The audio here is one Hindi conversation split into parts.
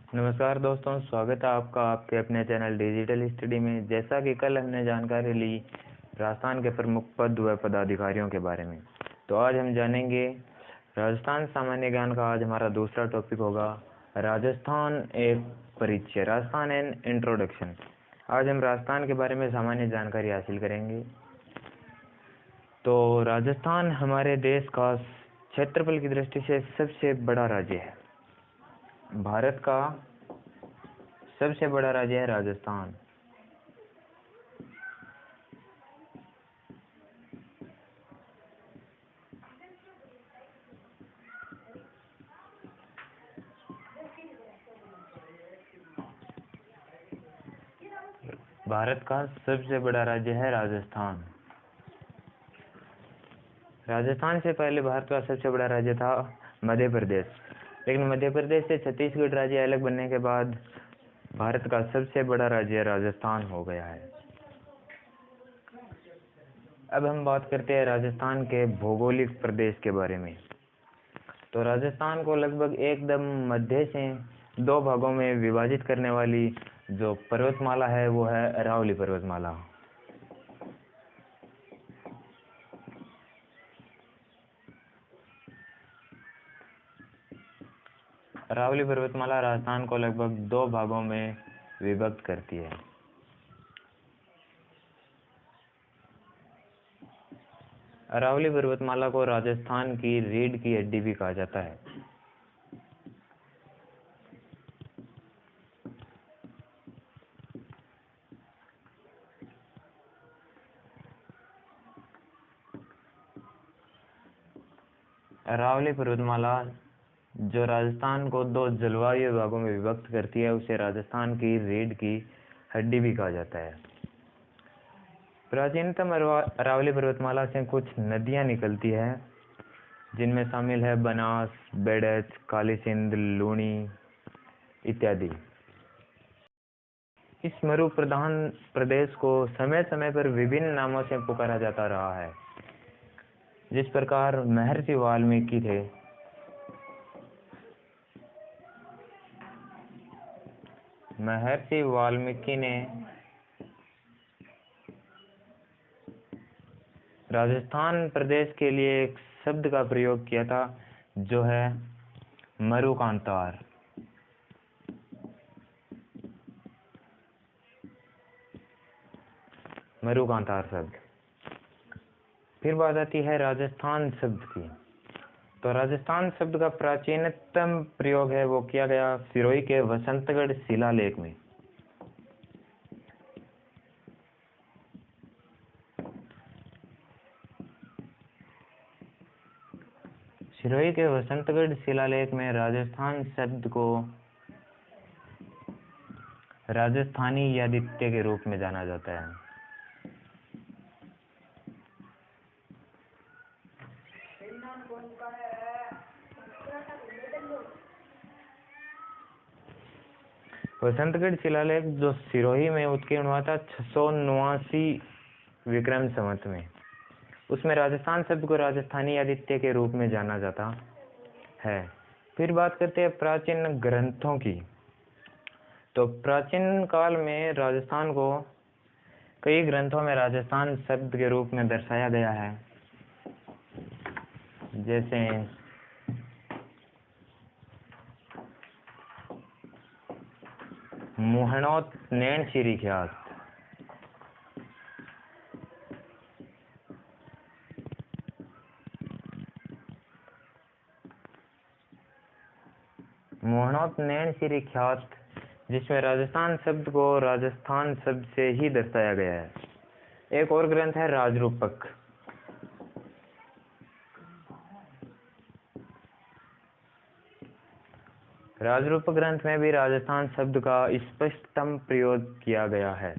नमस्कार दोस्तों, स्वागत है आपका आपके अपने चैनल डिजिटल स्टडी में। जैसा कि कल हमने जानकारी ली राजस्थान के प्रमुख पद व पदाधिकारियों के बारे में, तो आज हम जानेंगे राजस्थान सामान्य ज्ञान का। आज हमारा दूसरा टॉपिक होगा राजस्थान एक परिचय, राजस्थान एन इंट्रोडक्शन। आज हम राजस्थान के बारे में सामान्य जानकारी हासिल करेंगे। तो राजस्थान हमारे देश का क्षेत्रफल की दृष्टि से सबसे बड़ा राज्य है। भारत का सबसे बड़ा राज्य है राजस्थान। भारत का सबसे बड़ा राज्य है राजस्थान। राजस्थान से पहले भारत का सबसे बड़ा राज्य था मध्य प्रदेश, लेकिन मध्य प्रदेश से छत्तीसगढ़ राज्य अलग बनने के बाद भारत का सबसे बड़ा राज्य राजस्थान हो गया है। अब हम बात करते हैं राजस्थान के भौगोलिक प्रदेश के बारे में। तो राजस्थान को लगभग एकदम मध्य से दो भागों में विभाजित करने वाली जो पर्वतमाला है वो है अरावली पर्वतमाला। अरावली पर्वतमाला राजस्थान को लगभग दो भागों में विभक्त करती है। अरावली पर्वतमाला को राजस्थान की रीढ़ की हड्डी भी कहा जाता है। अरावली पर्वतमाला जो राजस्थान को दो जलवायु विभागों में विभक्त करती है उसे राजस्थान की रीढ़ की हड्डी भी कहा जाता है। प्राचीनतम अरावली पर्वतमाला से कुछ नदियां निकलती है, जिनमें शामिल है बनास, बेडच, काली सिंध, लूनी इत्यादि। इस मरु प्रधान प्रदेश को समय समय पर विभिन्न नामों से पुकारा जाता रहा है। जिस प्रकार महर्षि वाल्मीकि थे, महर्षि वाल्मीकि ने राजस्थान प्रदेश के लिए एक शब्द का प्रयोग किया था जो है मरुकांतार। मरुकांतार शब्द। फिर बात आती है राजस्थान शब्द की। तो राजस्थान शब्द का प्राचीनतम प्रयोग है वो किया गया सिरोही के वसंतगढ़ शिलालेख में। सिरोही के वसंतगढ़ शिलालेख में राजस्थान शब्द को राजस्थानी आदित्य के रूप में जाना जाता है। वसंतगढ़ शिलालेख जो सिरोही में उत्कीर्ण हुआ था 679 विक्रम संवत में, उसमें राजस्थान शब्द को राजस्थानी आदित्य के रूप में जाना जाता है। फिर बात करते हैं प्राचीन ग्रंथों की। तो प्राचीन काल में राजस्थान को कई ग्रंथों में राजस्थान शब्द के रूप में दर्शाया गया है, जैसे मुहणोत नैन श्री ख्यात, मुहणोत नैन श्री ख्यात, जिसमें राजस्थान शब्द को राजस्थान शब्द से ही दर्शाया गया है। एक और ग्रंथ है राजरूपक। राजरूपक ग्रंथ में भी राजस्थान शब्द का स्पष्टतम प्रयोग किया गया है।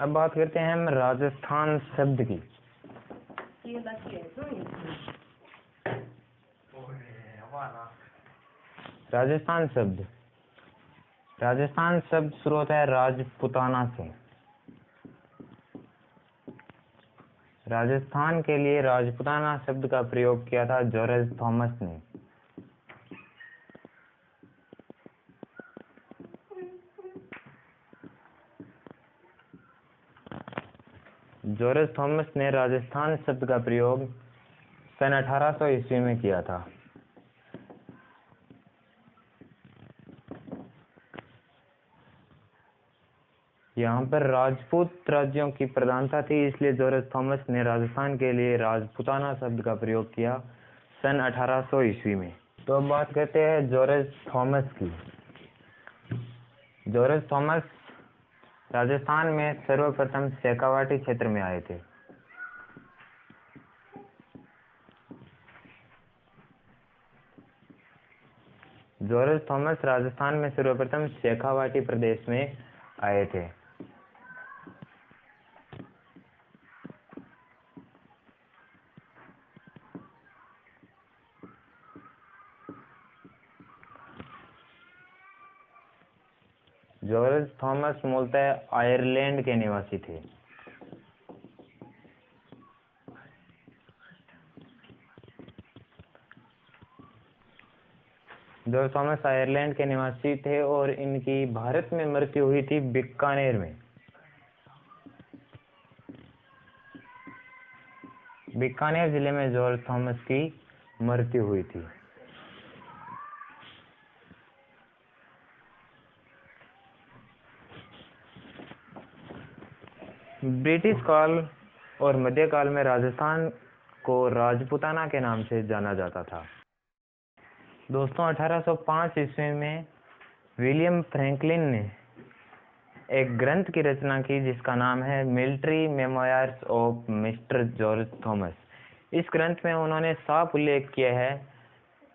अब बात करते हैं हम राजस्थान शब्द की। राजस्थान शब्द, राजस्थान शब्द शुरू होता है राजपुताना से। राजस्थान के लिए राजपुताना शब्द का प्रयोग किया था जॉर्ज थॉमस ने। जॉर्ज थॉमस ने राजस्थान शब्द का प्रयोग सन 1800 ईस्वी में किया था। यहाँ पर राजपूत राज्यों की प्रधानता थी, इसलिए जॉर्ज थॉमस ने राजस्थान के लिए राजपूताना शब्द का प्रयोग किया सन 1800 ईस्वी में। तो अब बात करते हैं जॉर्ज थॉमस की। जॉर्ज थॉमस राजस्थान में सर्वप्रथम शेखावाटी क्षेत्र में आए थे। जॉर्ज थॉमस राजस्थान में सर्वप्रथम शेखावाटी प्रदेश में आए थे। जॉर्ज थॉमस मूलतः आयरलैंड के निवासी थे। जॉर्ज थॉमस आयरलैंड के निवासी थे और इनकी भारत में मृत्यु हुई थी बीकानेर में। बीकानेर जिले में जॉर्ज थॉमस की मृत्यु हुई थी। ब्रिटिश काल और मध्यकाल में राजस्थान को राजपूताना के नाम से जाना जाता था। दोस्तों 1805 ईस्वी में विलियम फ्रैंकलिन ने एक ग्रंथ की रचना की जिसका नाम है military memoirs of mister George Thomas. इस ग्रंथ में उन्होंने साफ उल्लेख किया है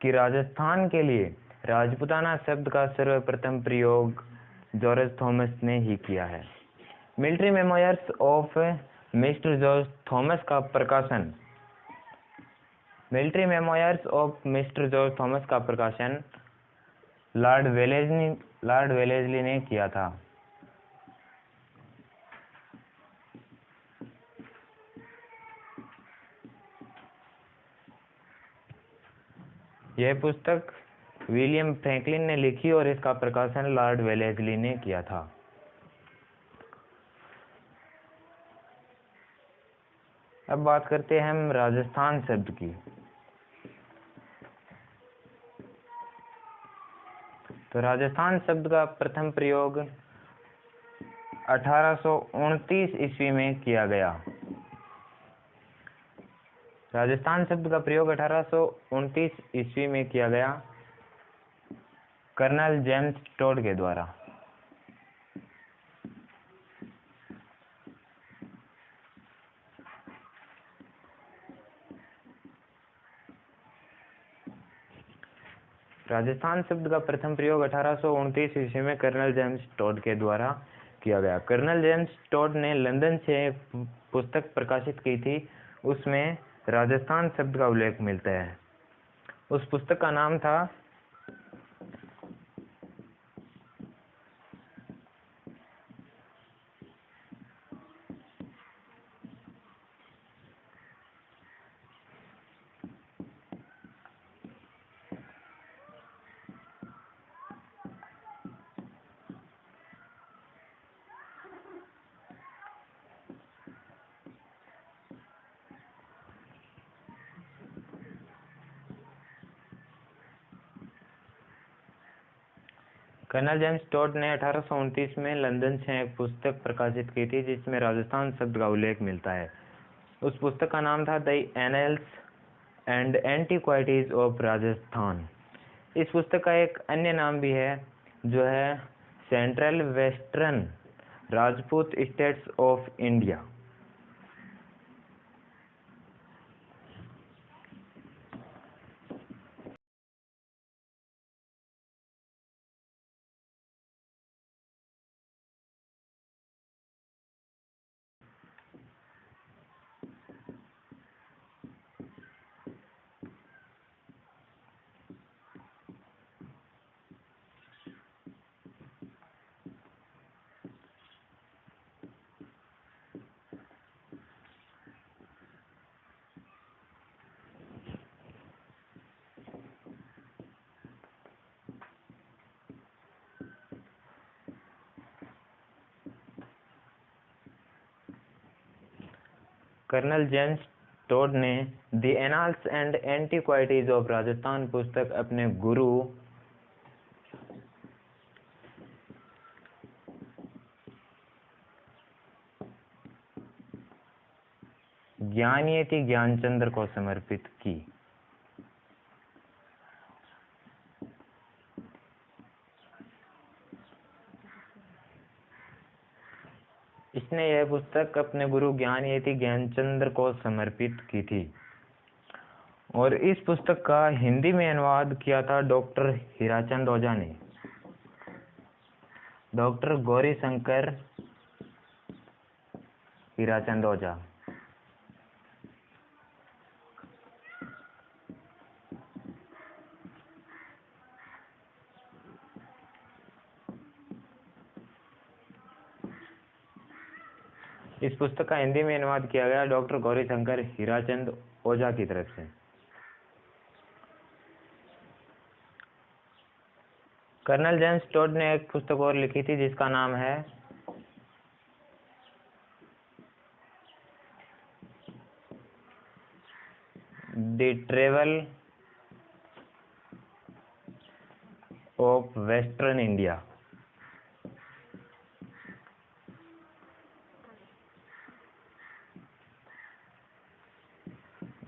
कि राजस्थान के लिए राजपूताना शब्द का सर्वप्रथम प्रयोग जॉर्ज थॉमस ने ही किया है। Military memoirs of mister George Thomas का प्रकाशन military memoirs of mister George Thomas का प्रकाशन लॉर्ड वेलेस्ली ने किया था। यह पुस्तक विलियम फ्रैंकलिन ने लिखी और इसका प्रकाशन लॉर्ड वेलेस्ली ने किया था। अब बात करते हैं हम राजस्थान शब्द की। तो राजस्थान शब्द का प्रथम प्रयोग 1829 ईस्वी में किया गया। राजस्थान शब्द का प्रयोग 1829 ईस्वी में किया गया कर्नल जेम्स टोड के द्वारा। राजस्थान शब्द का प्रथम प्रयोग 1829 ईस्वी में कर्नल जेम्स टोड के द्वारा किया गया। कर्नल जेम्स टोड ने लंदन से एक पुस्तक प्रकाशित की थी, उसमें राजस्थान शब्द का उल्लेख मिलता है। उस पुस्तक का नाम था कर्नल जेम्स टोड ने 1829 में लंदन से एक पुस्तक प्रकाशित की थी जिसमें राजस्थान शब्द का उल्लेख मिलता है। उस पुस्तक का नाम था the annals and antiquities of Rajasthan. इस पुस्तक का एक अन्य नाम भी है जो है central western Rajput states of India. Colonel James Tod ने the annals and antiquities of Rajasthan पुस्तक अपने गुरु ज्ञानयति ज्ञानचंद्र को समर्पित की। इसने यह पुस्तक अपने गुरु ज्ञानयति ज्ञानचंद्र को समर्पित की थी और इस पुस्तक का हिंदी में अनुवाद किया था डॉक्टर हीराचंद ओझा ने। डॉक्टर गौरीशंकर हीराचंद ओझा। इस पुस्तक का हिंदी में अनुवाद किया गया डॉक्टर गौरीशंकर हीराचंद ओझा की तरफ से। कर्नल जेम्स टोड ने एक पुस्तक और लिखी थी जिसका नाम है the travel of western India.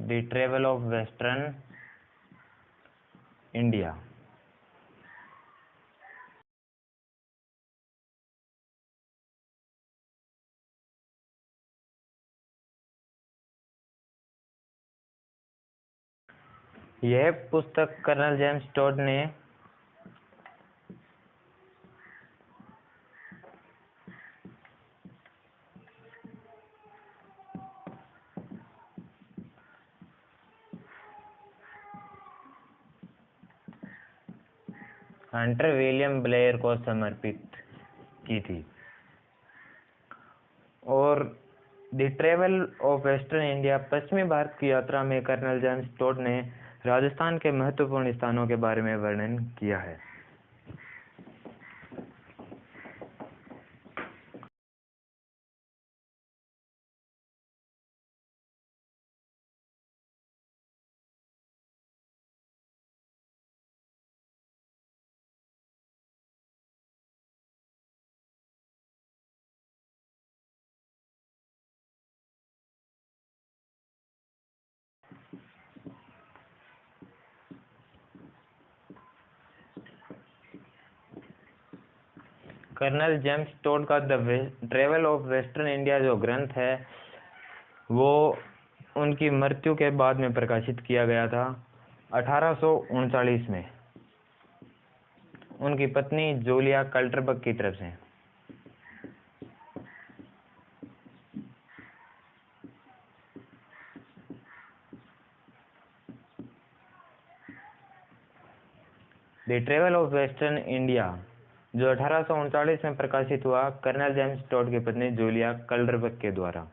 The travel of western India. यह पुस्तक कर्नल जेम्स टोड ने हंटर विलियम ब्लेयर को समर्पित की थी और the travel of western India पश्चिमी भारत की यात्रा में कर्नल जेम्स टोड ने राजस्थान के महत्वपूर्ण स्थानों के बारे में वर्णन किया है। कर्नल जेम्स टोड का the travel of western India जो ग्रंथ है वो उनकी मृत्यु के बाद में प्रकाशित किया गया था 1839 में उनकी पत्नी जूलिया कल्टरबर्ग की तरफ से। The travel of western India जो 1839 में प्रकाशित हुआ कर्नल जेम्स टोड की पत्नी जूलिया कल्टरबर्ग के द्वारा।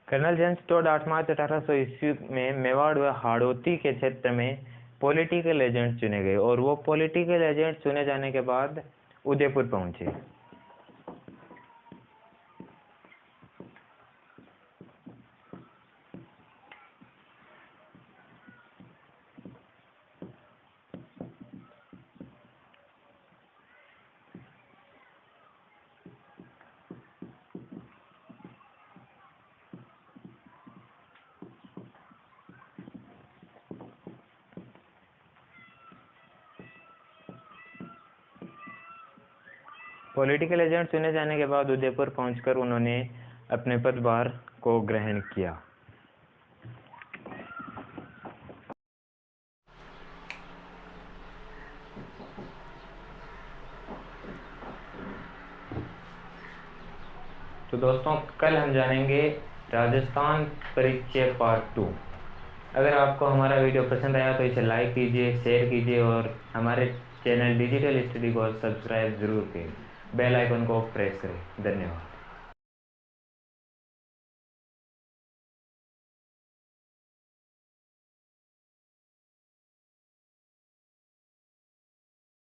कर्नल जेम्स टोड 8 मार्च 1800 ईस्वी में मेवाड़ व हाड़ौती के क्षेत्र में पॉलिटिकल एजेंट चुने गए और वो पॉलिटिकल एजेंट चुने जाने के बाद उदयपुर पहुंचे। पॉलिटिकल एजेंट चुने जाने के बाद उदयपुर पहुंचकर उन्होंने अपने पदभार को ग्रहण किया। तो दोस्तों, कल हम जानेंगे राजस्थान परिचय पार्ट 2। अगर आपको हमारा वीडियो पसंद आया तो इसे लाइक कीजिए, शेयर कीजिए और हमारे चैनल डिजिटल स्टडी को सब्सक्राइब जरूर करें। बेल आइकन को प्रेस करें। धन्यवाद।